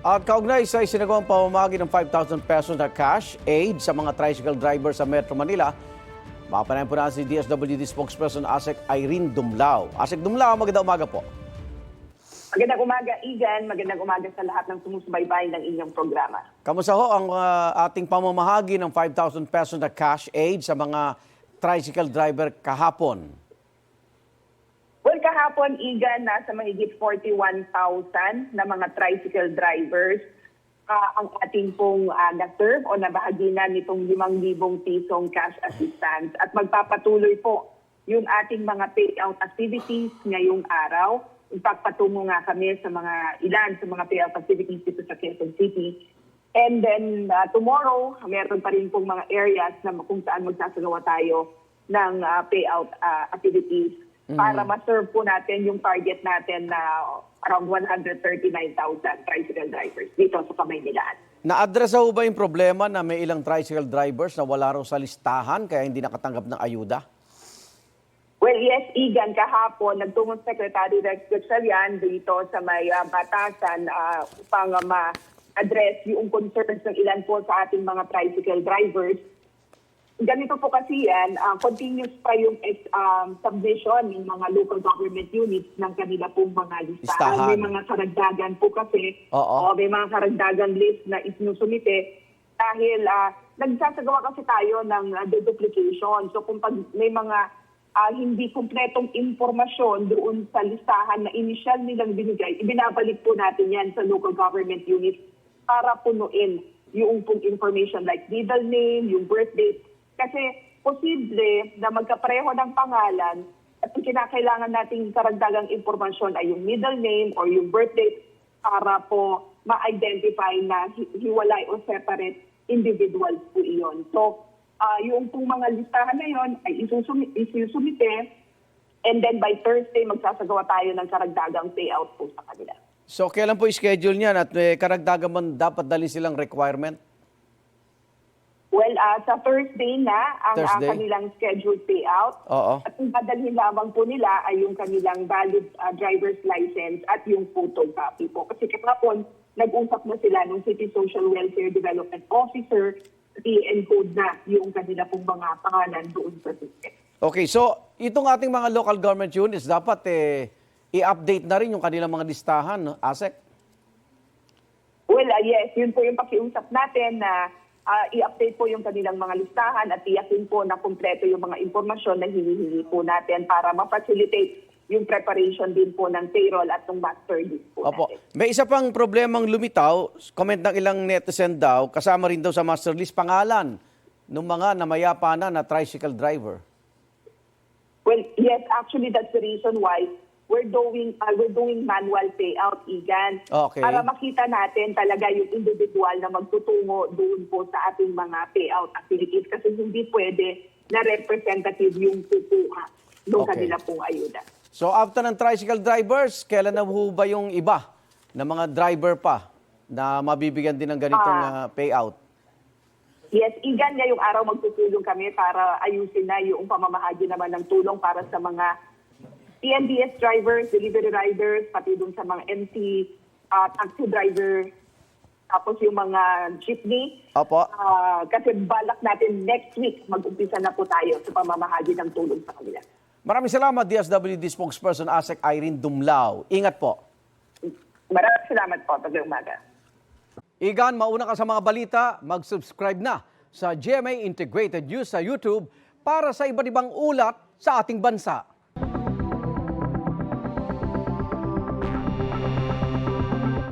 At kaugnay sa isinagawang pamamagi ng 5,000 pesos na cash aid sa mga tricycle driver sa Metro Manila, mapanayan po na si DSWD spokesperson ASEC Irene Dumlao. ASEC Dumlao, magandang umaga po. Magandang umaga, Igan. Magandang umaga sa lahat ng sumusubaybay ng inyong programa. Kamusta ho ang ating pamamahagi ng 5,000 pesos na cash aid sa mga tricycle driver kahapon? Well, kahapon, Igan, nasa mahigit 41,000 na mga tricycle drivers ang ating pong na-serve o nabahaginan nitong 5,000 pisong cash assistance. At magpapatuloy po yung ating mga payout activities ngayong araw. Ipagpatungo nga kami sa mga mga payout activities dito sa Quezon City. And then tomorrow, meron pa rin pong mga areas na kung saan magsasagawa tayo ng payout activities para ma-serve po natin yung target natin na around 139,000 tricycle drivers dito sa Kamaynilaan. Na-address ho ba yung problema na may ilang tricycle drivers na wala raw sa listahan kaya hindi nakatanggap ng ayuda? Well, yes, Igan, kahapon, nagtungo Secretary Rex Gatchalian dito sa may batasan upang ma-address yung concerns ng ilan po sa ating mga tricycle drivers. Ganito po kasi yan, continuous pa yung submission ng mga local government units ng kanila pong mga listahan. May mga karagdagan po kasi, may mga karagdagan list na isinusumite dahil nagsasagawa kasi tayo ng deduplication. So kung pag may mga hindi kumpletong impormasyon doon sa listahan na initial nilang binigay, ibinabalik po natin yan sa local government units para punuin yung pong information like middle name, yung birth date. Kasi posible na magkapareho ng pangalan at ang kinakailangan nating karagdagang impormasyon ay yung middle name or yung birth date para po ma-identify na hiwalay o separate individuals po iyon. So, yung pong mga listahan na yun ay isusumite and then by Thursday magsasagawa tayo ng karagdagang payout po sa kanila. So, kailan po i-schedule niyan at may karagdagan man dapat dalhin silang requirement? Well, sa Thursday na ang kanilang scheduled payout. At ang dadalhin lamang po nila ay yung kanilang valid driver's license at yung photocopy po. Kasi kahapon, nag-usap na sila ng City Social Welfare Development Officer i-encode na yung kanila pong mga pangalan doon sa system. Okay, so itong ating mga local government units, dapat i-update na rin yung kanilang mga listahan, no? ASEC? Well, yes, yun po yung pakiusap natin na i-update po yung kanilang mga listahan at tiyakin po na kumpleto yung mga impormasyon na hinihingi po natin para ma-facilitate yung preparation din po ng payroll at ng master list po natin. May isa pang problemang lumitaw, comment ng ilang netizen daw, kasama rin daw sa master list pangalan ng mga namayapa na tricycle driver. Well, yes, actually that's the reason why we're doing manual payout, Igan. Okay. Para makita natin talaga yung individual na magtutungo doon po sa ating mga payout activities kasi hindi pwede na representative yung kukuha ng kanila pong ayuda. So after ng tricycle drivers, kailan na ho ba yung iba na mga driver pa na mabibigyan din ng ganitong payout? Yes, Igan, ngayong araw magtutulong kami para ayusin na yung pamamahagi naman ng tulong para sa mga TNBS drivers, delivery riders, pati dun sa mga MC, taxi driver, tapos yung mga jeepney. Kasi balak natin next week, mag-umpisa na po tayo sa pamamahagi ng tulong sa kanila. Maraming salamat, DSWD spokesperson ASEC Irene Dumlao. Ingat po. Maraming salamat po. Pag umaga. Igan, mauna ka sa mga balita, mag-subscribe na sa GMA Integrated News sa YouTube para sa iba't ibang ulat sa ating bansa.